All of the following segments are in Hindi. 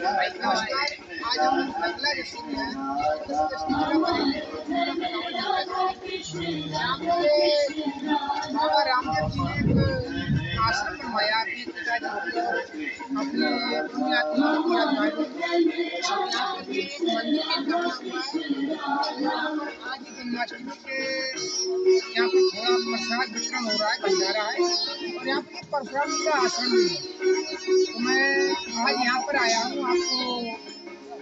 नमस्कार। आज हम बंगला ऋषि में हैं। यहाँ पे बाबा रामदेव जी ने एक आश्रम बनवाया अपने पिताजी की अपने पुण्यात्मा की यादगार में। यहाँ पर भी एक मंदिर भी बना हुआ है। आज जन्माष्टमी के यहाँ पे थोड़ा प्रसाद वितरण हो रहा है, भंडारा है और यहाँ पे परशुराम जी का आश्रम भी है। तो मैं आज यहाँ पर आया हूँ। आपको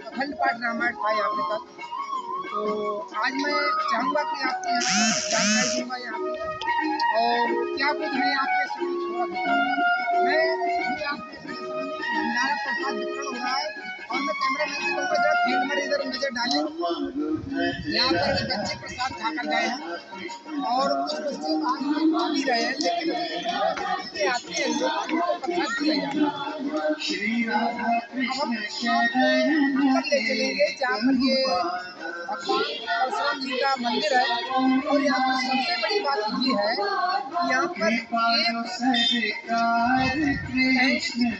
अखंड पाठ रामायण था यहाँ पे कल, तो आज मैं चाहूँगा कि आपको यहाँ पर कुछ जानकारी दूँगा यहाँ पे और क्या कुछ है यहाँ पे सब कुछ थोड़ा बताऊँगा। मैं अभी आपके भंडारा प्रसाद वितरण हो रहा है और मैं कैमरा मैन से कहूँगा जरा फील्ड में इधर नजर डालें। यहाँ पर भी बच्चे प्रसाद खा कर गए हैं और कुछ बच्चे खा भी रहे हैं, लेकिन आते हैं लोग उनको प्रसाद दिया जाता है। अब हम अंदर ले चलेंगे जहाँ पर ये परशुराम जी का मंदिर है और यहाँ पर सबसे बड़ी बात ये है कि यहाँ पर एक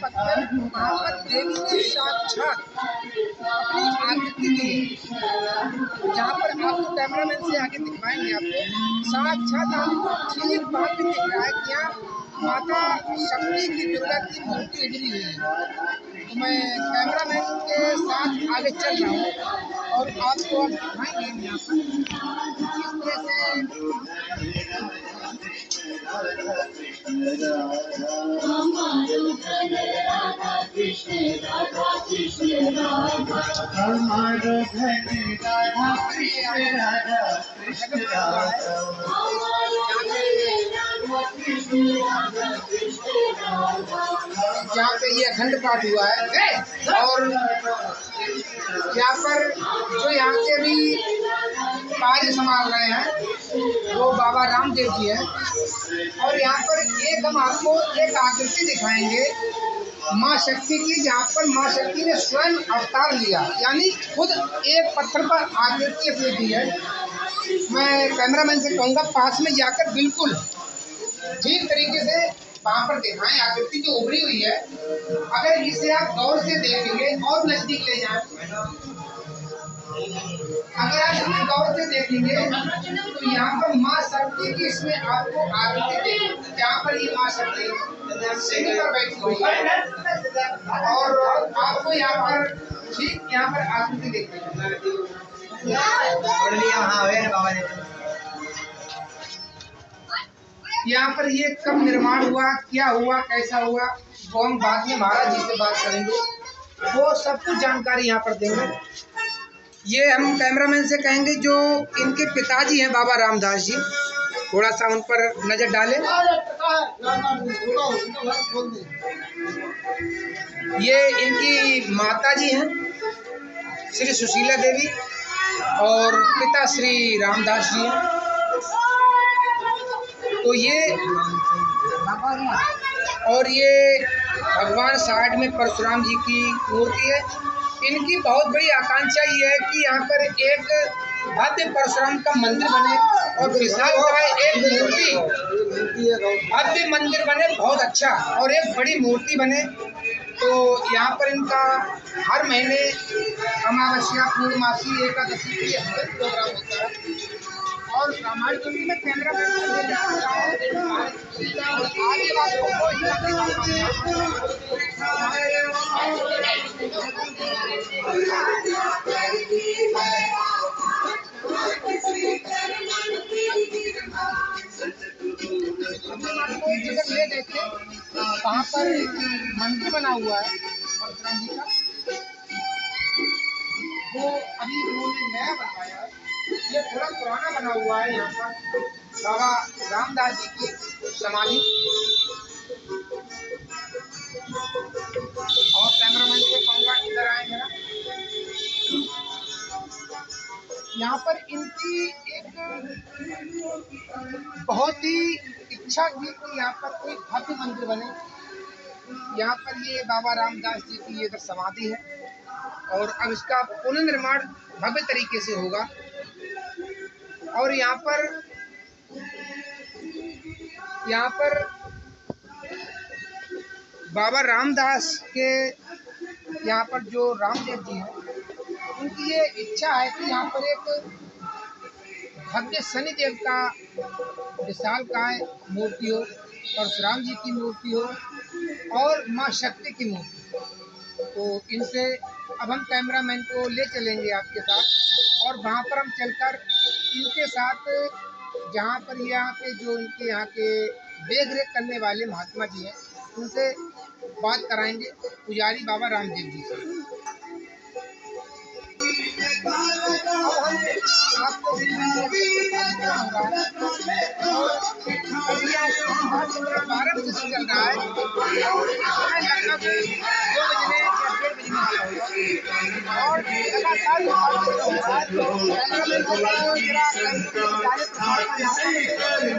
पत्थर वहाँ पर देवी ने साक्षात अपनी आकृति दी, जहाँ पर आपको कैमरामैन से आगे दिखवाएंगे। आपको साक्षात आपको ठीक बात भी दिख रहा है कि यहाँ माता शक्ति की दुर्गा की मूर्ति उभरी हुई है। तो मैं कैमरामैन के साथ आगे चल रहा हूँ और आपको अब दिखाएंगे यहाँ पर किस तरह यहाँ पे ये अखंड पाठ हुआ है और यहाँ पर जो यहाँ के अभी कार्य संभाल रहे हैं वो बाबा रामदेव जी हैं और यहाँ पर एक हम आपको एक आकृति दिखाएंगे माँ शक्ति की, जहाँ पर माँ शक्ति ने स्वयं अवतार लिया, यानी खुद एक पत्थर पर आकृति अपनी दी है। मैं कैमरामैन से कहूँगा पास में जाकर बिल्कुल ठीक तरीके से वहाँ पर दिखाएं आकृति जो उभरी हुई है। अगर इसे आप गौर से देखेंगे और नजदीक ले जाएं, अगर आप इसे गौर से देखेंगे तो यहाँ पर माँ शक्ति की इसमें आपको आकृति देखेंगे, जहाँ पर ये माँ शक्ति सिंह पर बैठी हुई है और आपको यहाँ पर ठीक यहाँ पर आकृति देखेंगे। यहाँ पर ये कब निर्माण हुआ, क्या हुआ, कैसा हुआ, वो हम बाद में महाराज जी से बात करेंगे, वो सब कुछ जानकारी यहाँ पर देंगे। ये हम कैमरामैन से कहेंगे जो इनके पिताजी हैं बाबा रामदास जी, थोड़ा सा उन पर नजर डालें। ये इनकी माता जी हैं श्री सुशीला देवी और पिता श्री रामदास जी हैं। तो ये और ये भगवान साइड में परशुराम जी की मूर्ति है। इनकी बहुत बड़ी आकांक्षा ये है कि यहाँ पर एक भव्य परशुराम का मंदिर बने और विशालकाय एक मूर्ति भव्य मंदिर बने, बहुत अच्छा, और एक बड़ी मूर्ति बने। तो यहाँ पर इनका हर महीने अमावस्या, पूर्णमासी, एकादशी के लिए प्रोग्राम होता है और रामायण टीवी में कैमरा ले देखे वहाँ पर मंदिर बना हुआ है परशुराम जी का, वो अभी उन्होंने नया बनवाया है। ये थोड़ा पुराना बना हुआ है। यहाँ पर बाबा रामदास जी की समाधि और कैमरामैन को कहूँगा इधर आए जरा। यहाँ पर इनकी एक बहुत ही इच्छा थी कि यहाँ पर कोई भव्य मंदिर बने। यहाँ पर ये बाबा रामदास जी की ये समाधि है और अब इसका पुनर्निर्माण भव्य तरीके से होगा। और यहाँ पर बाबा रामदास के यहाँ पर जो रामदेव जी हैं, उनकी ये इच्छा है कि यहाँ पर एक भव्य शनिदेव का विशालकाय मूर्ति हो, परशुराम जी की मूर्ति हो और माँ शक्ति की मूर्ति। तो इनसे अब हम कैमरामैन को ले चलेंगे आपके साथ और वहाँ पर हम चलकर इनके साथ जहाँ पर यहाँ पे जो इनके यहाँ के देख रेख करने वाले महात्मा जी हैं उनसे बात कराएंगे, पुजारी बाबा रामदेव जी से। अब हम आपको भारत से चल रहा है और लगभग 2 बजने या 1:30 बजने वाला होगा और लगातार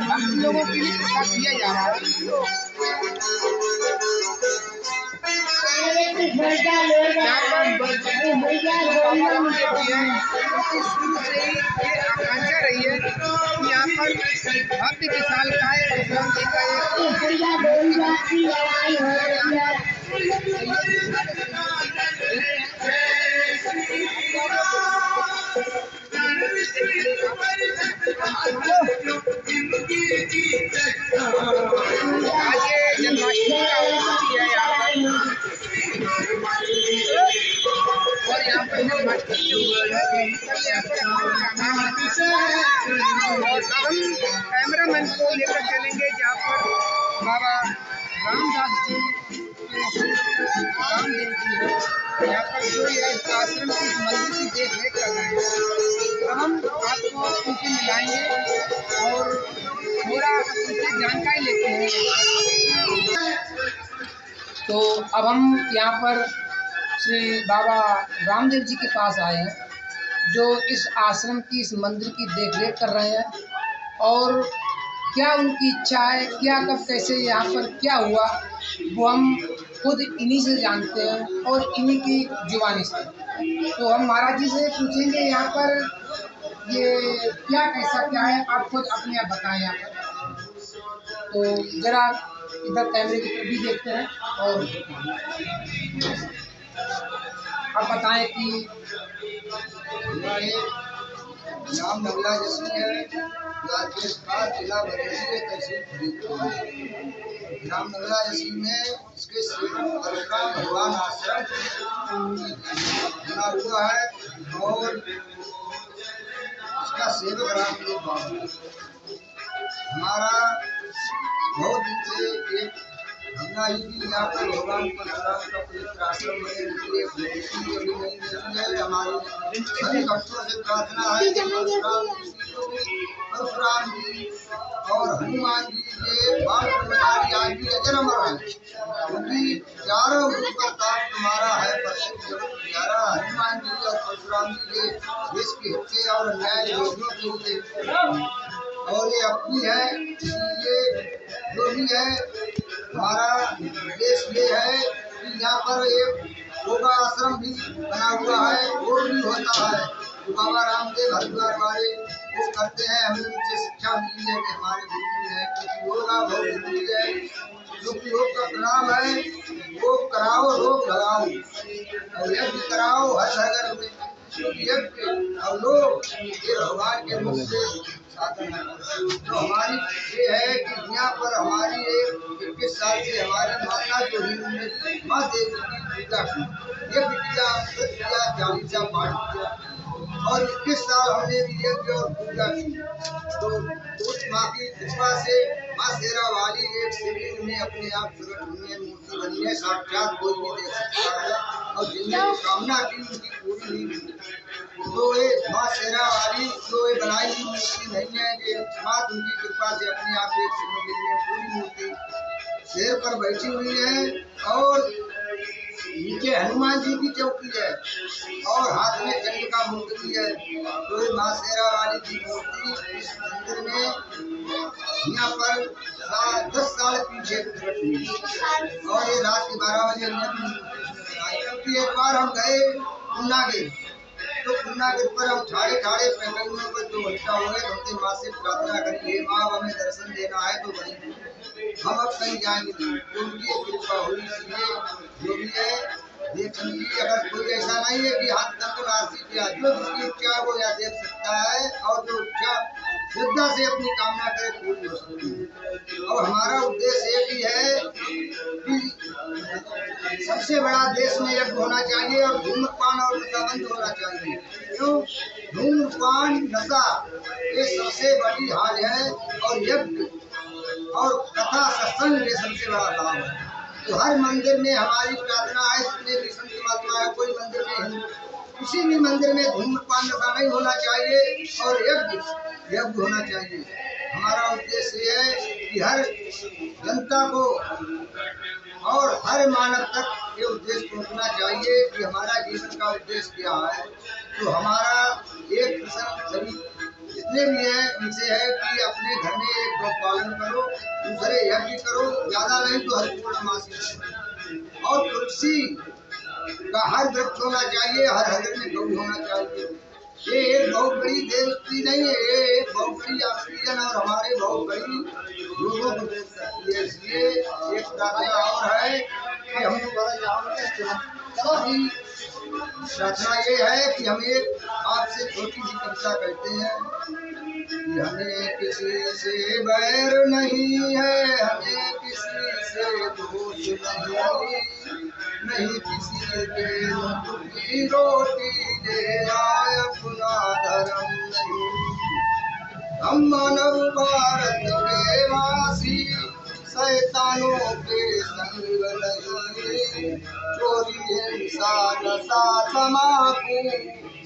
हम लोगों के लिए प्रचार किया जा रहा शुरू से ही ये आकांक्षा रही है कि यहाँ पर भक्ति के साल का है परशुराम जी का आज ये जन्माष्टमी का अवसर भी है यहाँ पर और यहाँ पर जन्माष्टमी और हम कैमरामैन को लेकर चलेंगे जहाँ पर बाबा रामदास जी रामदेव जी हैं, यहाँ पर जो है आश्रम की मंदिर की देख रेख कर रहे हैं। अब हम आपको उनसे मिलाएंगे और थोड़ा उनसे जानकारी लेते हैं। तो अब हम यहाँ पर श्री बाबा रामदेव जी के पास आए हैं जो इस आश्रम की इस मंदिर की देखरेख कर रहे हैं और क्या उनकी इच्छा है, क्या कब कैसे यहाँ पर क्या हुआ वो हम खुद इन्हीं से जानते हैं और इन्हीं की जुबानी से। तो हम महाराज जी से पूछेंगे यहाँ पर ये क्या कैसा क्या है, आप खुद अपने आप बताएं यहाँ पर। तो जरा इधर कैमरे की तरफ भी देखते हैं और आप बताएं कि नाम नगला जैसी है राजेश का जिला बरेली के तहसील फरीदकोट। नाम नगला जैसी में इसके परशुराम भगवान आश्रम बना हुआ है और इसका सेवक रामदेव बाबू हमारा बहुत दिन से एक हमना ही भी यहाँ पर भगवान परशुराम का पवित्र आश्रम में इसलिए मूर्ति अभी नहीं मिली है। हमारी सभी भक्तों से प्रार्थना है कि परशुराम जी और हनुमान जी के बाल आज भी अजर अमर है क्योंकि चारों ऊपर ताप तुम्हारा है प्रसिद्ध प्यारा हनुमान जी और परशुराम जी के देश के हिस्से और अन्याय योजनों के लिए और ये अपनी है इसलिए जो भी है हमारा देश ये है कि यहाँ पर एक योगा आश्रम भी बना हुआ है वो भी होता है। तो बाबा रामदेव हरिद्वार वाले वो करते हैं, हमें उनसे शिक्षा मिली है कि हमारे गुरु जी हैं क्योंकि योगा बहुत जरूरी है। जो योग का प्रणाम है वो कराओ रोग लगाओ और यज्ञ कराओ हर घर में यज्ञ और लोग ये भगवान के रूप से साधन है। तो हमारी ये है कि यहाँ पर हमारी 21 साल से हमारी माता जो ही माँ देवी की पूजा की ये किया चालीसा पाठ किया और 21 साल हमने भी यज्ञ और पूजा की। तो उस माँ की कृपा से माँ शेरा वाली एक शिवलिंग में अपने आप प्रकट हुई है, मूर्ति बनी है, साक्षात कोई भी देख सकता है और जिनने कामना की उनकी पूरी नहीं हुई। तो ये माँ शेरा वाली जो ये बनाई हुई मूर्ति नहीं है, ये माँ उनकी कृपा से अपने आप एक शिवलिंग में पूरी मूर्ति शेर पर बैठी हुई है और नीचे हनुमान जी की चौकी है और हाथ में चंद्र का मूर्ति है। तो ये माँ शेरा वाली की मूर्ति इस मंदिर में यहाँ पर 10 साल पीछे प्रकट हुई और ये रात के 12 बजे क्योंकि एक बार हम गए पूर्णागिर तो पूर्णागिर पर हम ठाड़े पैगम्बरों पर 2 घंटा हो गए। हमने माँ से प्रार्थना करी हे माँ हमें दर्शन देना है तो बनी हम अब कहीं जाएंगे नहीं, उनकी कृपा हुई इसलिए जो भी है देख लीजिए, अगर कोई ऐसा नहीं है कि हाथ तक को नासी किया, जो जिसकी इच्छा है वो यह देख सकता है, और जो इच्छा श्रद्धा से अपनी कामना करे पूरी हो सकती है। और हमारा उद्देश्य एक ही है कि सबसे बड़ा देश में यज्ञ होना चाहिए और धूम्रपान और नशा बंद होना चाहिए। क्यों? धूम्रपान नशा ये सबसे बड़ी हानि है, और यज्ञ और कथा सत्संग ये सबसे बड़ा काम है। तो हर मंदिर में हमारी प्रार्थना है, जितने भी संत महात्मा है, कोई मंदिर में, किसी भी मंदिर में धूम्रपान नशा नहीं होना चाहिए और यज्ञ होना चाहिए। हमारा उद्देश्य ये है कि हर जनता को और हर मानव तक ये उद्देश्य पहुंचना चाहिए कि हमारा जीवन का उद्देश्य क्या है। तो हमारा एक प्रश्न सभी जितने भी हैं उनसे है कि अपने घर में एक गौ पालन करो, दूसरे यज्ञ करो, ज्यादा नहीं तो हर पूर्णमासी, और तुलसी का हर वृक्ष होना चाहिए, हर हर में गौ होना चाहिए। ये एक बहुत बड़ी देवस्त्री नहीं है, ये एक बहुत बड़ी ऑक्सीजन और हमारे बहुत बड़ी लोगों को दे सकती है। इसलिए एक प्रार्थना और है कि हम प्रार्थना ये है कि हम एक आपसे छोटी सी कविता कहते हैं कि हमें किसी से बैर नहीं है, हमें किसी से दोष नहीं किसी के मुख की रोटी दे आए, अपना धर्म नहीं। हम मानव भारत के वासी, शैतानों के संग नहीं, चोरी हिंसा नशा तमाकू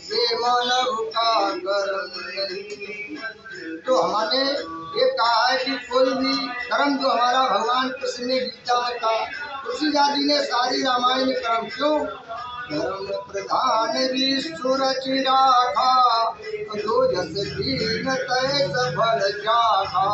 ये मानव का कर्म नहीं। तो हमने ये कहा है कि कोई भी कर्म जो हमारा भगवान कृष्ण ने गीता में कहा, तुलसीदास जी ने सारी रामायण में कर्म क्यों? धर्म प्रधान विष्णु रचि राखा, जो जस दीन तय सफल जाखा।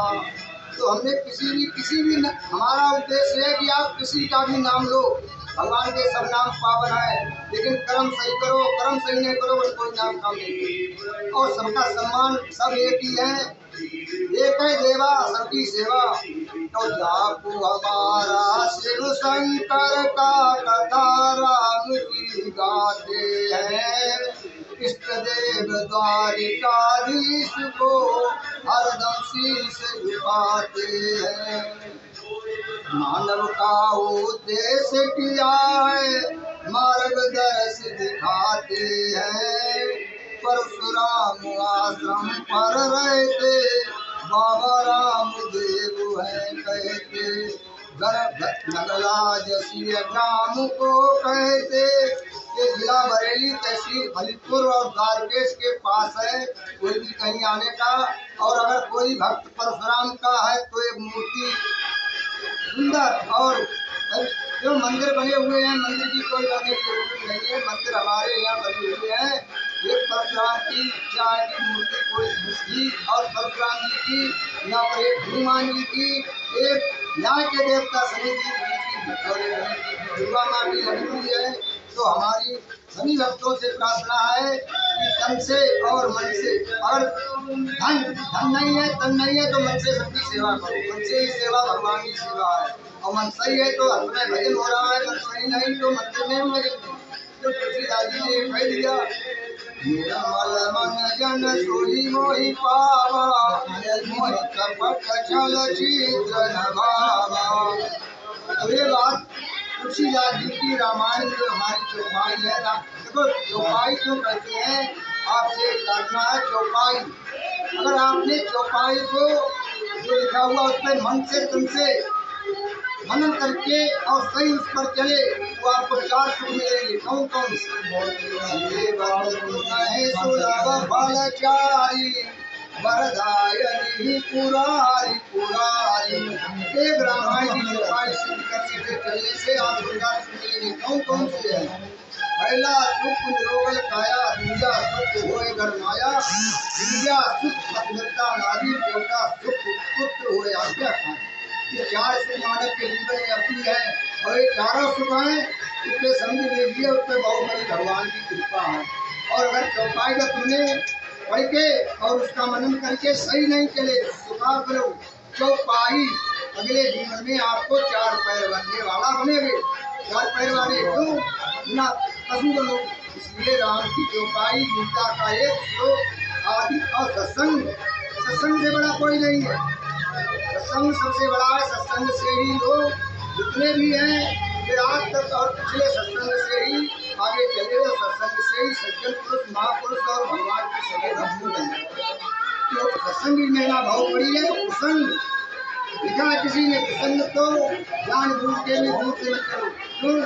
तो हमने किसी भी हमारा उद्देश्य है कि आप किसी का भी नाम लो, भगवान के सब नाम पावन है, लेकिन कर्म सही करो, कर्म सही नहीं करो बस कोई नाम काम नहीं। और सबका सम्मान सब एक ही है, एक है देवा सबकी सेवा। तो जापू हमारा शिव शंकर का कथा राम की गाते हैं, इष्ट देव द्वारिकाधीश को हरदम शीश झुकाते हैं। मानव का उद्देश्य किया है, मार्गदर्श दिखाते हैं। परशुराम आश्रम पर रहते, बाबा रामदेव है कहते, नगला जसीय ग्राम को कहते। ये जिला बरेली तहसील फलीपुर और द्वारकेश के पास है, कोई भी कहीं आने का। और अगर कोई भक्त परशुराम का है तो एक मूर्ति सुंदर और जो मंदिर बने हुए हैं, मंदिर की कोई बनने की जरूरत नहीं है, मंदिर हमारे यहाँ बने हुए हैं। एक परशुराम की इच्छा है कि मूर्ति कोई उसकी, और परशुराम जी की यहाँ पर एक हनुमान जी की, एक न्याय के देवता शनि जी की और एक दुर्गा माँ की लगी हुई है। तो हमारी सभी भक्तों से प्रार्थना है कि तन से और मन से, और धन नहीं है तन नहीं है तो मन से सबकी सेवा करो। मन से ही सेवा भगवान की सेवा है, और मन सही है तो हाथ में भजन हो रहा है, मन सही नहीं तो मंदिर में भजन। तो तुलसीदास जी ने कह दिया, निर्मल मन जन सोई मोहि पावा, मोहि कपट छल छिद्र नभावा। तो ये बात तुलसीदास जी की रामायण जो हमारी चौपाई है, देखो चौपाई क्यों कहते हैं, आपसे करना है चौपाई। अगर आपने चौपाई को जो लिखा हुआ उस पर मन से तन से मनन करके और सही उस पर चले तो आपको 4 सुख मिलेंगे। कौन कौन से? सुलभ फलचारी वरदायनी पुरारी पुरारी। एक रामायण की चौपाई सिद्ध करने से चलने से आपको 4 सुख मिलेंगे। कौन कौन से है? पहला सुख निरोगल काया, दूजा सुख होए घर माया, तीजा सुख पतिव्रता नारी, चौथा सुख पुत्र होए आज्ञा खान। ये 4 सुख मानव के जीवन में अपनी है, और ये चारों सुख हैं उसमें समझ लीजिए उसमें बहुत बड़ी भगवान की कृपा है। और अगर चौपाई का तुमने पढ़ के और उसका मनन करके सही नहीं चले तो क्या करो? चौपाई अगले जीवन में आपको 4 पैर बनने वाला बनेगे। चार पैर वाले क्यों ना पशु बनो। इसलिए राम की चौपाई गीता का एक श्लोक आदि और सत्संग, सत्संग से बड़ा कोई नहीं है। सत्संग सबसे बड़ा है। सत्संग से ही लोग जितने भी हैं वे आज तक और पिछले सत्संग से ही आगे चले और सत्संग से ही सज्जन पुरुष महापुरुष और भगवान के सभी भक्त बने। तो सत्संग की महिमा बहुत बड़ी है। कुसंग लिखा है किसी ने, कुसंग तो जान बूझ के भी दूर से न करो। क्यों?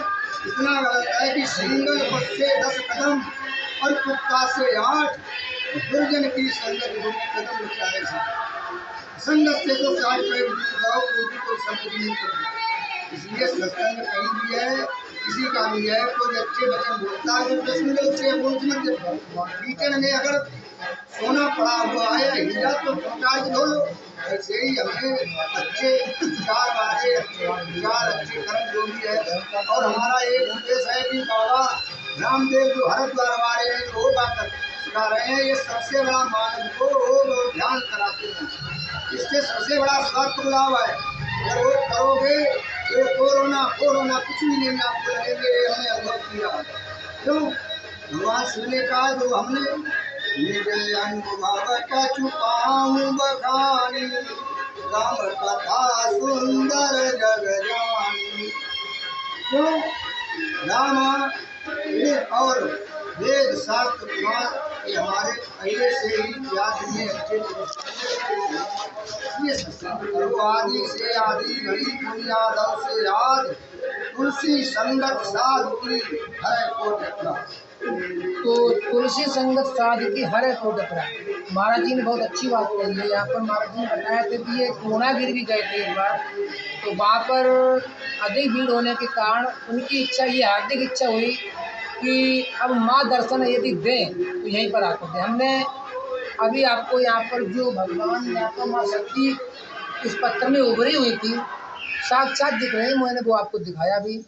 इतना गलत है कि सिंगल पद से 10 कदम और कुत्ता से 8, दुर्जन की संगत गुरु कदम बचाए से। संगत से तो 60 पैर जाओ कोई संगत नहीं करती। इसलिए सत्संग कहीं भी है, किसी का भी है, कोई अच्छे वचन बोलता है तो 10 मिनट उससे बोलते कीचड़ में अगर सोना पड़ा हुआ है हीरा तो निकाल धो लो। ऐसे ही हमें अच्छे विचार वाले, अच्छे विचार, अच्छे कर्म जो भी है। और हमारा एक उद्देश्य है कि बाबा रामदेव जो हरिद्वार हमारे हैं जो बात सिखा रहे हैं, ये सबसे बड़ा मानव को रोग और ध्यान कराते हैं। इससे सबसे बड़ा स्वास्थ्य लाभ है। अगर वो करोगे तो कोरोना कोरोना कुछ भी नहीं आपको लगेंगे। हमने अनुभव किया। क्यों? भगवान शिव ने कहा जो हमने निज अनुभव छुपाऊं बखानी, राम कथा सुंदर जग जानी। क्यों? राम और वेद शास्त्र पुराण ये हमारे पहले से ही याद में अच्छे ये सत्संग करो। आदि से आदि घड़ी बुनियाद से याद, तुलसी संगत साधु की है कोटि। तो तुलसी संगत साधु की हर को डपरा। महाराज जी ने बहुत अच्छी बात कही है। यहाँ पर महाराज जी ने बताया था कि ये पूर्णागिरि भी गए थे एक बार, तो वहाँ पर अधिक भीड़ होने के कारण उनकी इच्छा, ये हार्दिक इच्छा हुई कि अब माँ दर्शन यदि दें तो यहीं पर आकर दें। हमने अभी आपको यहाँ पर जो भगवान यहाँ पर माँ शक्ति इस पत्थर में उभरी हुई थी साक्षात दिख रहे हैं, मैंने वो आपको दिखाया भी।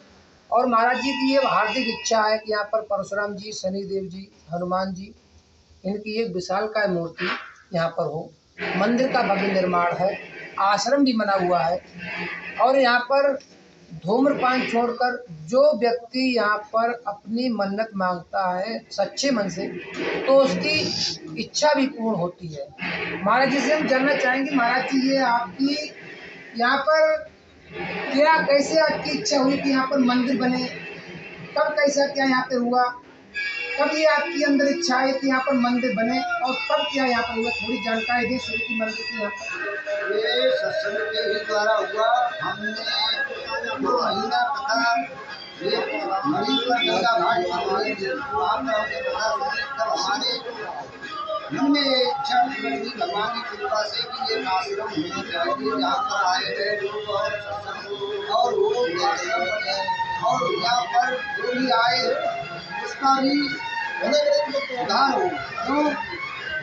और महाराज जी की ये हार्दिक इच्छा है कि यहाँ पर परशुराम जी, शनिदेव जी, हनुमान जी, इनकी एक विशालकाय मूर्ति यहाँ पर हो। मंदिर का भव्य निर्माण है, आश्रम भी बना हुआ है। और यहाँ पर धूम्रपान छोड़कर जो व्यक्ति यहाँ पर अपनी मन्नत मांगता है सच्चे मन से तो उसकी इच्छा भी पूर्ण होती है। महाराज जी से हम जानना चाहेंगे, महाराज जी ये आपकी यहाँ पर क्या, कैसे आपकी इच्छा हुई कि यहाँ पर मंदिर बने? कब कैसा क्या यहाँ पे हुआ? कब ये आपके अंदर इच्छा है कि यहाँ पर मंदिर बने और कब क्या यहाँ पर हुआ? थोड़ी जानकारी दें श्रुति मंदिर की। यहाँ पर ये सत्संग के ही द्वारा हुआ। हमने 2 महीना पता ये मणि पर गंगा घाट पर हुई थी। वहाँ पर हमने पता सुनी तब हमारे मन में ये इच्छा थी भगवान की कृपा से कि ये आश्रम होना चाहिए जहाँ पर आए गए लोग और सत्संग और वो आश्रम बने और यहाँ पर जो भी आए उसका भी उद्धार हो। क्यों?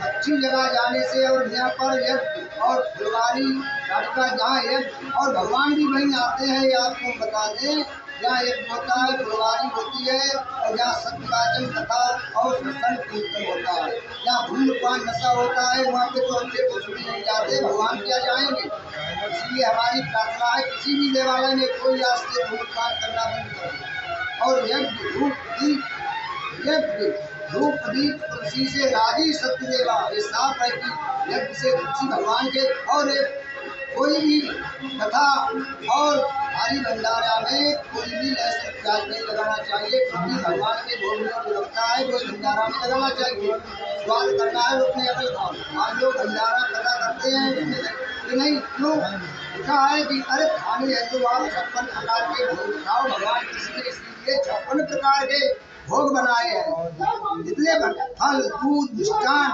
अच्छी जगह जाने से और यहाँ पर यज्ञ और फुलवारी का जहाँ यज्ञ और भगवान भी वहीं आते हैं। ये आपको बता दें, जहाँ यज्ञ होता है, फुलवारी होती है और जहाँ सत्यवाचन कथा और सत्संग कीर्तन होता है, जहाँ धूम्रपान नशा होता है वहाँ पे तो अच्छे कुछ भी नहीं जाते, भगवान क्या जाएंगे। इसलिए हमारी प्रार्थना है किसी भी देवालय में कोई आज से धूम्रपान करना बंद करें। और यज्ञ धूप दीप तुलसी से राजी सत्यदेवा, ये साफ है कि यज्ञ से तुलसी भगवान के। और कोई भी कथा और हरी भंडारा में कोई भी लहसुन प्याज नहीं लगाना चाहिए, क्योंकि भगवान के भोग में जो लगता है वो भंडारा में लगाना चाहिए। स्वाद करना है वो अपने अपने खाओ। आज लोग भंडारा कथा करते हैं उसमें नहीं। क्यों? लिखा है कि अरे खाने है तो आप 56 प्रकार के भोग खाओ। भगवान किसी ने इसलिए 56 प्रकार के भोग बनाए हैं। जितने फल दूध मिष्ठान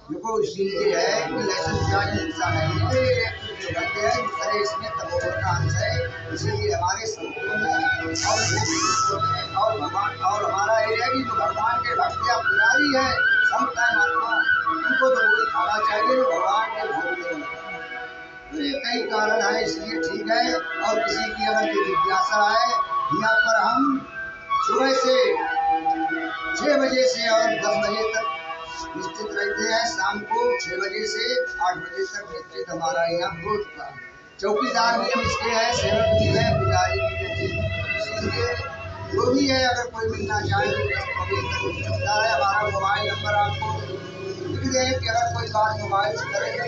देखो इसीलिए है कि लहसुन प्याज हिंसा नहीं है, दूसरे इसमें तपोबल का अंश है। इसीलिए हमारे संतों ने और भगवान और हमारा ये है कि जो भगवान के भक्त या पुजारी है संत है महात्मा, उनको तो वही खाना चाहिए जो भगवान के भोग में। तो ये कई कारण है, इसलिए ठीक है। और किसी की अगर जो जिज्ञासा है, यहाँ पर हम सुबह से 6 बजे से और 10 बजे तक निश्चित रहते हैं। शाम को 6 बजे से 8 बजे तक निश्चित हमारा यहाँ हो चुका है। चौकीदार भी हम इसके हैं, सेवक भी है, पुजारी भी है। करके जो भी है अगर कोई मिलना चाहे तो मिल सकता है। हमारा मोबाइल नंबर आपको लिख दें कि अगर कोई बात मोबाइल से करेंगे।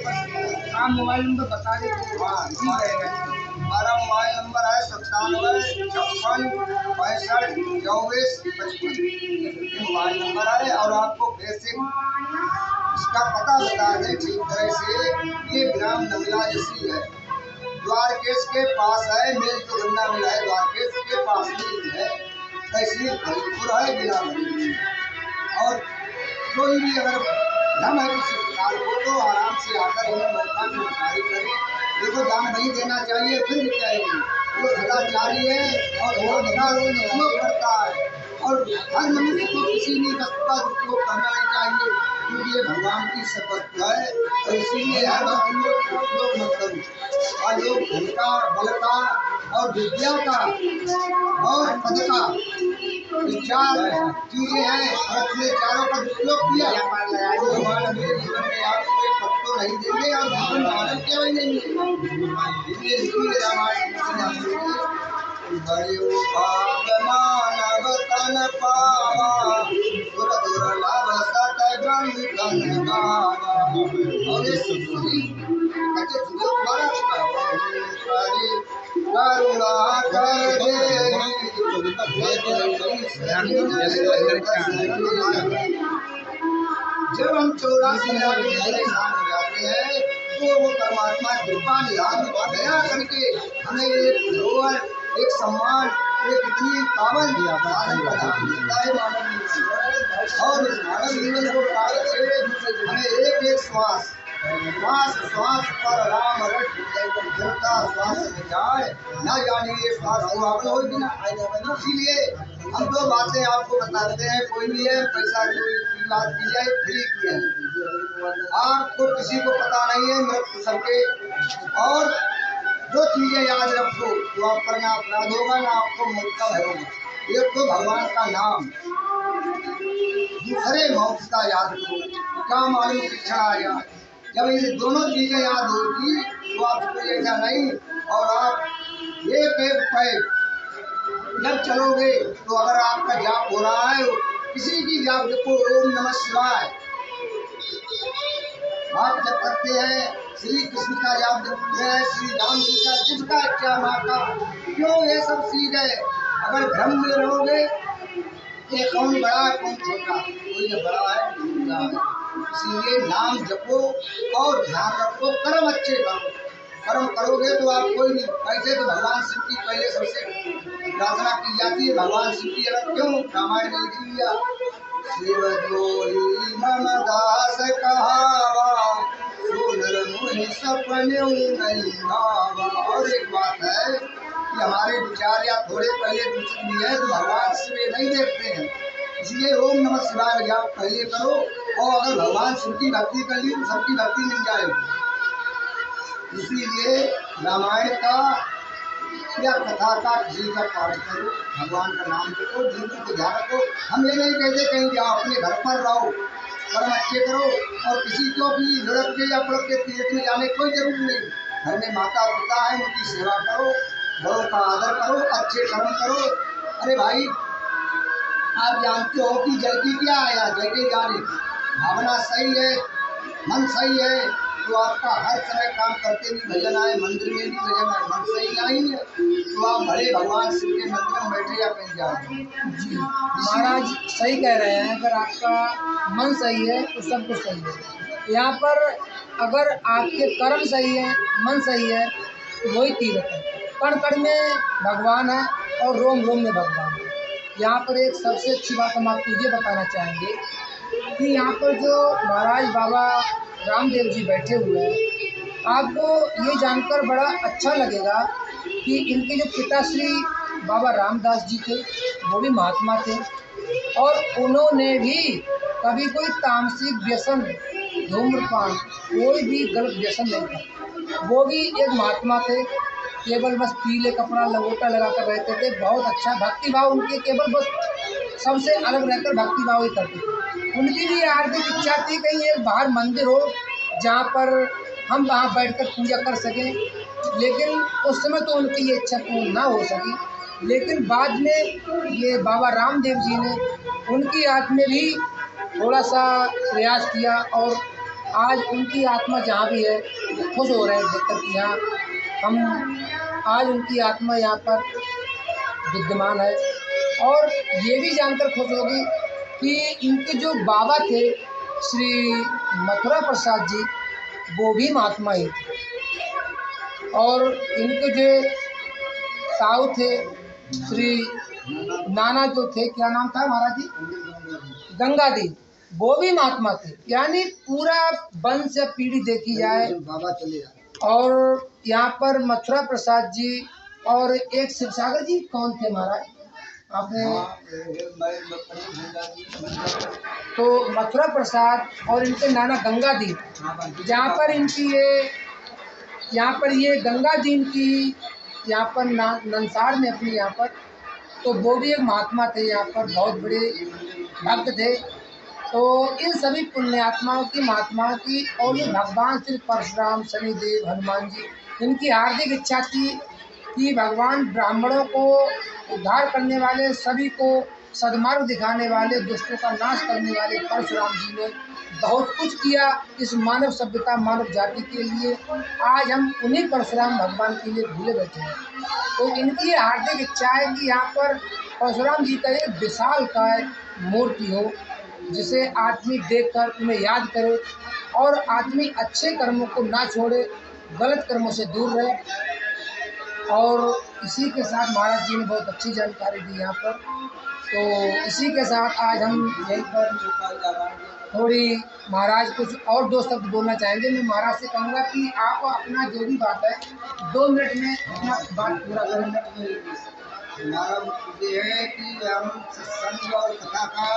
आप मोबाइल नंबर बता दें तो हाँ, ठीक रहेगा। हमारा मोबाइल नंबर है 9756 54 24 55। ये मोबाइल नंबर है। और आपको बेसिक इसका पता बता दें ठीक तरह से। ये ग्राम नगला जैसी है, द्वारकेश के पास है। मेल जो गंगा मिल है द्वारकेश के पास में है। तहसील फरीदपुर है, जिला भदोही। और कोई भी अगर धम है किसी प्रकार को तो आराम से आकर इन्हें मौका की जानकारी करें। देखो दान नहीं देना चाहिए फिर भी चाहिए, वो सदाचारी है और वो उपयोग करता है। और हर मनुष्य को किसी भी वस्तु का उपयोग करना नहीं चाहिए, क्योंकि ये भगवान की शपथ है। और इसीलिए हर वस्तु का उपयोग मत करो। और लोग धन का, बल का और विद्या का और पद का चार चीजें हैं, और अपने चारों का उपयोग किया तो भगवान अपने जीवन में आपको एक पद तो नहीं देंगे और जीवन मानव के वही नहीं मिलेगा। इसलिए रामायण बड़े भाग मानव तन पावा, दुर दुर्लभ सत गण धन गावा। और ये सुखी कचे तुझे बरस करुणा कर दे। जब हम 84 लाख परेशान हो जाते हैं तो वो परमात्मा कृपा निधान दया करके हमें एक धरोहर, एक सम्मान, एक इतनी पावन साधन प्रदान करता है मानव जीवन। और इस मानव जीवन को प्राप्त से हमें एक एक श्वास श्वास पर राम रट जनता श्वास में जाए, न जाने ये श्वास सुहावन होगी ना। इसीलिए हम दो बातें आपको बताते हैं। कोई भी है पैसा की बात की जाए फ्री की है, आपको किसी को पता नहीं है मृत्यु सबके। और दो चीजें याद रखो, तो आप पर ना अपराध होगा ना आपको मौत का भय होगा। एक तो भगवान का नाम, दूसरे मौत का याद करो। क्या मालूम पीछा आ जाए, जब ये दोनों चीजें याद होगी तो आपको ऐसा नहीं। और आप एक एक पैर जब चलोगे तो अगर आपका जाप हो रहा है, किसी की जाप देखो ओम नमः शिवाय आप जब करते हैं, श्री कृष्ण का जाप जपते हैं, श्री राम जी का, जिसका इच्छा माता, क्यों ये सब चीज है। अगर भ्रम में रहोगे ये कौन बड़ा है कौन छोटा, कोई न बड़ा है छोटा है। इसीलिए नाम जपो और ध्यान रखो, कर्म अच्छे करो। कर्म करोगे तो आप कोई नहीं। ऐसे तो भगवान शिव की पहले सबसे प्रार्थना की जाती है। भगवान शिव की अलग क्यों, रामायण में लिख लिया, शिव जोड़ी मन दास कहावा, सुनर मुनि सपने नहीं भावा। और एक बात है कि हमारे विचार या थोड़े पहले दूसरी भी है तो भगवान शिव नहीं देखते हैं। इसलिए ओम नमः शिवाय जाप पहले करो, और अगर भगवान शिव की भक्ति कर ली तो सबकी भक्ति मिल जाएगी। इसीलिए रामायण का या कथा का किसी का पाठ करो, भगवान का नाम करो, जीवन को ध्यान रखो। हम ये नहीं कहते कहीं जाओ, अपने घर पर रहो, कर्म अच्छे करो, और किसी को भी लड़क के या पड़क के तीर्थ में जाने कोई जरूरी नहीं। घर में माता पिता है, उनकी सेवा करो, बड़ों का आदर करो, अच्छे कर्म करो। अरे भाई आप जानते हो कि जल की क्या है, जल के जाने भावना सही है, मन सही है तो आपका हर समय काम करते भी भजन आए, मंदिर में भी भजन आए। मन सही नहीं है तो आप बड़े भगवान शिव के मंदिर में बैठे या कहीं जाए। जी महाराज सही कह रहे हैं। अगर आपका मन सही है तो सब कुछ सही है। यहाँ पर अगर आपके कर्म सही है, मन सही है तो वही तीर्थ है। कण कण में भगवान है और रोम रोम में भगवान है। यहाँ पर एक सबसे अच्छी बात हम आपको ये बताना चाहेंगे कि यहाँ पर जो महाराज बाबा रामदेव जी बैठे हुए हैं, आपको ये जानकर बड़ा अच्छा लगेगा कि इनके जो पिताश्री बाबा रामदास जी थे वो भी महात्मा थे, और उन्होंने भी कभी कोई तामसिक व्यसन, धूम्रपान, कोई भी गलत व्यसन नहीं था। वो भी एक महात्मा थे, केवल बस पीले कपड़ा लंगोटा लगा कर रहते थे। बहुत अच्छा भक्ति भाव उनके, केवल बस सबसे अलग रहकर भक्ति भाव ही करते थे। उनकी भी आर्थिक इच्छा थी कहीं एक बाहर मंदिर हो जहाँ पर हम वहाँ बैठकर पूजा कर सकें, लेकिन उस समय तो उनकी ये इच्छा पूर्ण ना हो सकी। लेकिन बाद में ये बाबा रामदेव जी ने उनकी याद में भी थोड़ा सा प्रयास किया और आज उनकी आत्मा जहाँ भी है वो खुश हो रहे हैं देखकर कि हाँ हम आज उनकी आत्मा यहाँ पर विद्यमान है। और ये भी जानकर खुश होगी कि इनके जो बाबा थे श्री मथुरा प्रसाद जी वो भी महात्मा ही थे। और इनके जो ताऊ थे श्री नाना जो थे, क्या नाम था महाराज जी, गंगादी, वो भी महात्मा थे। यानी पूरा वंश या पीढ़ी देखी जाए बाबा चले और यहाँ पर मथुरा प्रसाद जी और एक शिवसागर जी कौन थे महाराज आपने? तो मथुरा प्रसाद और इनके नाना गंगा दी, जहाँ पर इनकी यहाँ पर ये गंगा जी इनकी यहाँ पर नंसार में अपनी यहाँ पर, तो वो भी एक महात्मा थे, यहाँ पर बहुत बड़े भक्त थे। तो इन सभी पुण्यात्माओं की महात्माओं की और ये भगवान श्री परशुराम, शनिदेव, हनुमान जी, इनकी हार्दिक इच्छा थी कि भगवान ब्राह्मणों को उद्धार करने वाले, सभी को सद्मार्ग दिखाने वाले, दुष्टों का नाश करने वाले परशुराम जी ने बहुत कुछ किया इस मानव सभ्यता, मानव जाति के लिए। आज हम उन्हीं परशुराम भगवान के लिए भूले बैठे हैं। तो इनकी हार्दिक इच्छा है कि यहाँ पर परशुराम जी का एक विशाल काय मूर्ति हो, जिसे आदमी देखकर उन्हें याद करे और आदमी अच्छे कर्मों को ना छोड़े, गलत कर्मों से दूर रहे। और इसी के साथ महाराज जी ने बहुत अच्छी जानकारी दी यहाँ पर। तो इसी के साथ आज हम यहीं पर थोड़ी महाराज कुछ और दो शब्द बोलना चाहेंगे। मैं महाराज से कहूँगा कि आप अपना जो भी बात है 2 मिनट में अपना बात पूरा करेंगे। हमारा ये है कि हम सत्संग और कथा का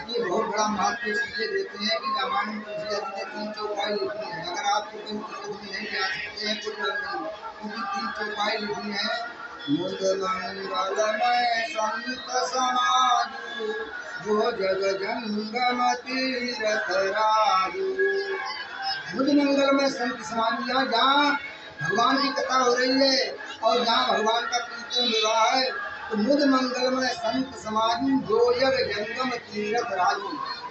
ये बहुत बड़ा महत्व इसलिए देते हैं कि रामायण तुलसी आदि के 3 चौपाई लिखी है। अगर आप कोई पुस्तक में नहीं जा सकते हैं कोई बात नहीं, क्योंकि 3 चौपाई लिखी है। मुद मंगलमय संत समाज जो जग जंगम तीरथ राजू। मुद मंगलमय संत समाज, यहाँ जहाँ भगवान की कथा हो रही है और जहाँ भगवान का कीर्तन हो रहा है, तो मुद मंगलमय संत समाजू जो जग जंगम तीरथ राजू।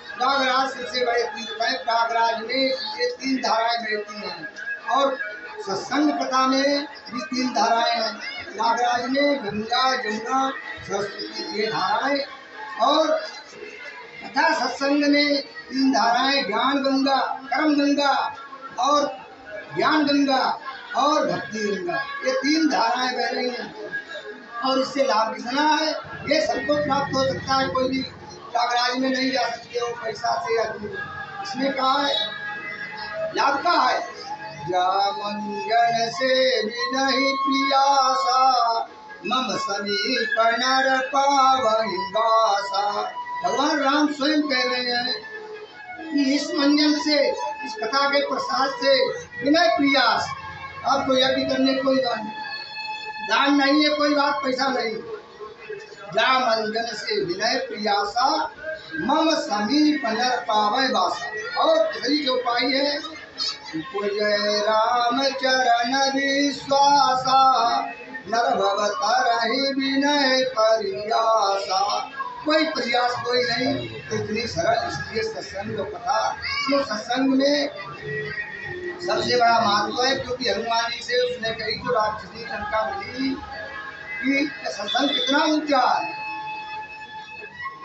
प्रयागराज सबसे बड़े तीर्थ है। प्रयागराज में ये 3 धाराएं बहती हैं और सत्संग कथा में भी 3 धाराएं हैं। प्रयागराज में गंगा, जमुना, सरस्वती, ये धाराएं, और कथा सत्संग में 3 धाराएं, ज्ञान गंगा, कर्म गंगा और ज्ञान गंगा और भक्ति गंगा, ये 3 धाराएं बह रही हैं। और इससे लाभ कितना है, ये सबको प्राप्त हो सकता है। कोई भी प्रयागराज में नहीं जा सकते हो पैसा से या दूर। इसमें कहा है लाभ का है, जा मंजन से भी नहीं प्रियासा मम समीप नर पावंगासा। भगवान राम स्वयं कह रहे हैं कि इस मंजन से, इस कथा के प्रसाद से विनय प्रयास, आपको यह भी करने कोई दान नहीं है, कोई बात पैसा नहीं। जा मंजन से विनय प्रयासा मम समीप नर पावै बासा। और तीसरी जो पाई है, जय राम चरण विश्वासा नर भव तरहि विनय प्रयासा। कोई प्रयास कोई नहीं, इतनी सरल इसलिए सत्संग कथा। तो सत्संग में सबसे बड़ा महत्व है, क्योंकि हनुमान जी से उसने कही जो राक्षसी लंका मिली कि सत्संग कितना ऊंचा है।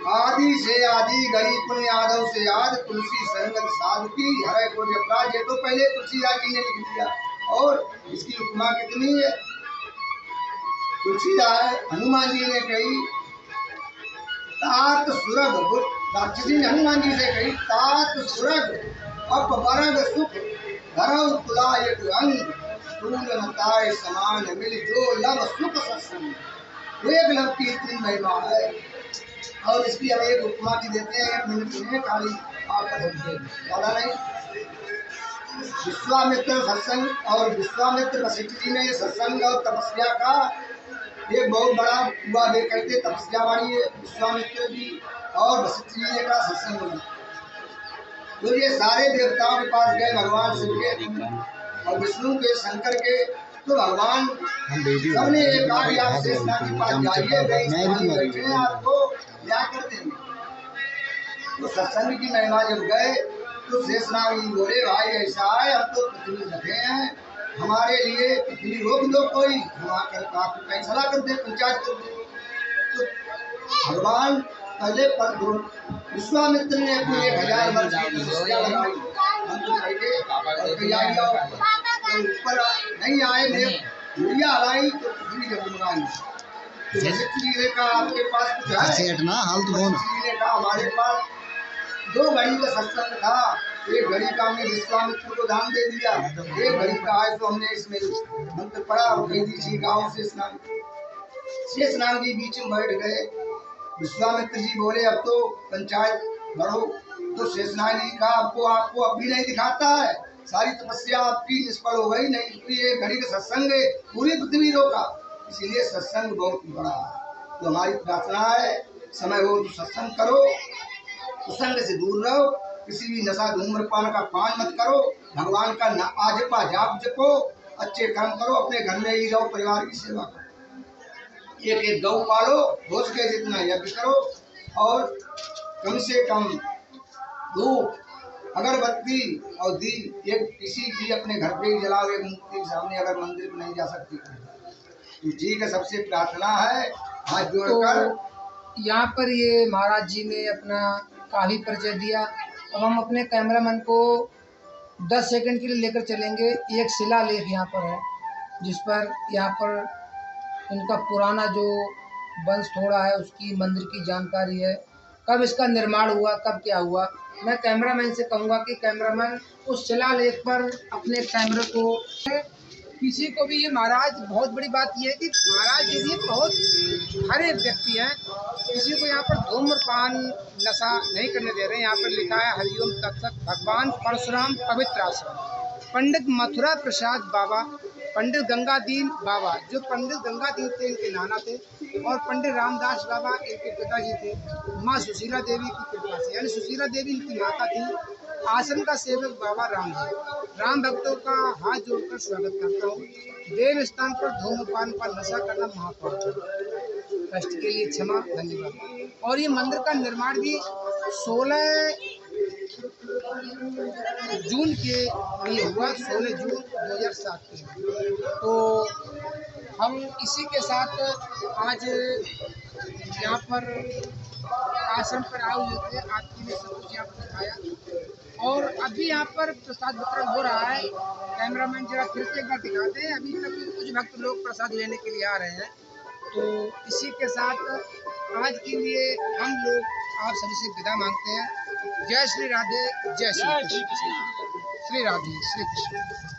आदि से आदि गरी पुण्य यादव से याद तुलसी संगत साधु की हरे को जपराज। ये तो पहले तुलसीदास जी ने लिख दिया, और इसकी उपमा कितनी है। तुलसीदास हनुमान जी ने कही तात सुरग, राक्षसी ने हनुमान जी से कही तात सुरग अपवरग सुख धरौ तुलायक अंग फूल नताय समान मिल जो लब सुख सत्संग। एक लब की इतनी महिमा है। और इसकी हम एक उपमा भी देते हैं, 1 मिनट में खाली आपका ज़्यादा नहीं। विश्वामित्र सत्संग और विश्वामित्र वशिष्ठ जी ने सत्संग और तपस्या का एक बहुत बड़ा हुआ वे कहते तपस्या वाली है। विश्वामित्र जी और वशिष्ठ जी ने का सत्संग में तो ये सारे देवताओं के पास गए, भगवान शिव के और विष्णु के, शंकर के, तो भगवान सबने ये कहा कि आप शेषनाग के पास जाइए, वे इस स्थान में बैठे हैं, आपको न्याय कर देंगे। तो सत्संग की महिमा जब गए तो शेषनाग जी बोले, भाई ऐसा है, हम तो पृथ्वी रखे हैं, हमारे लिए पृथ्वी रोक दो, कोई हम आकर आपको फैसला कर दे, पंचायत कर दे। तो भगवान पहले विश्वामित्र ने अपनी 1000 वर्ष की तपस्या लगाई, मंत्र पढ़े और तैयारियां ऊपर नहीं आए, भूलिया हलाई तो पृथ्वी जगमगाई। तो वशिष्ठ जी ने कहा, आपके पास कुछ है? वशिष्ठ जी ने कहा, हमारे पास 2 घड़ी का सत्संग था, एक घड़ी का हमने विश्वामित्र को दान दे दिया, एक घड़ी का है तो हमने इसमें मंत्र पढ़ा और कह दीजिए गाँव शेषनाग जी बीच में बैठ गए। विश्वामित्र जी बोले, अब तो पंचायत बढ़ो। तो शेषनाग जी कहा, आपको अब भी नहीं दिखाता है, सारी तपस्या आपकी निष्फल हो गई, नहीं ये घड़ी का सत्संग है, पूरी पृथ्वी रोका, इसीलिए सत्संग बहुत बड़ा है। तो हमारी प्रार्थना है, समय हो तो सत्संग करो, कुसंग से दूर रहो, किसी भी नशा धूम्रपान का पान मत करो, भगवान का आजपा जाप जपो, अच्छे कर्म करो, अपने घर में ही रहो, परिवार की सेवा करो, एक एक गौ पालो, भोज के जितना यज्ञ करो, और कम से कम धूप अगरबत्ती और दीप एक किसी भी अपने घर पे ही जलाओ, एक मूर्ति के सामने, अगर मंदिर में नहीं जा सकती तो ठीक है। सबसे प्रार्थना है हाथ जोड़कर। तो यहाँ पर ये महाराज जी ने अपना काफी परिचय दिया। अब हम अपने कैमरामैन को 10 सेकंड के लिए लेकर चलेंगे। एक शिलालेख यहाँ पर है, जिस पर यहाँ पर इनका पुराना जो वंश थोड़ा है उसकी मंदिर की जानकारी है, कब इसका निर्माण हुआ, कब क्या हुआ। मैं कैमरामैन से कहूँगा कि कैमरामैन उस शिलालेख पर अपने कैमरे को, किसी को भी ये महाराज, बहुत बड़ी बात ये है कि महाराज जी भी बहुत हरे व्यक्ति हैं, किसी को यहाँ पर धूम्रपान नशा नहीं करने दे रहे हैं। यहाँ पर लिखा है हरिओम तत्सत, भगवान परशुराम पवित्र आश्रम, पंडित मथुरा प्रसाद बाबा, पंडित गंगादीन बाबा, जो पंडित गंगादीन थे इनके नाना थे, और पंडित रामदास बाबा इनके पिताजी थे, माँ सुशीला देवी की कृपा से, यानी सुशीला देवी इनकी माता थी। आश्रम का सेवक बाबा राम जी, राम भक्तों का हाथ जोड़कर स्वागत करता हूँ। देव स्थान पर धूम्रपान पर नशा करना महापाप है, कष्ट के लिए क्षमा, धन्यवाद। और ये मंदिर का निर्माण भी 16 जून के लिए हुआ, 16 जून 2007 के। तो हम इसी के साथ आज यहाँ पर आश्रम पर आए हुए थे, आपके लिए सब कुछ यहाँ पर दिखाया, और अभी यहाँ पर प्रसाद वितरण हो रहा है। कैमरामैन जरा फिर से एक बार दिखाते हैं। अभी तक कुछ भक्त लोग प्रसाद लेने के लिए आ रहे हैं। तो इसी के साथ आज के लिए हम लोग आप सभी से विदा मांगते हैं। जय श्री राधे, जय श्री कृष्ण, श्री राधे, श्री कृष्ण।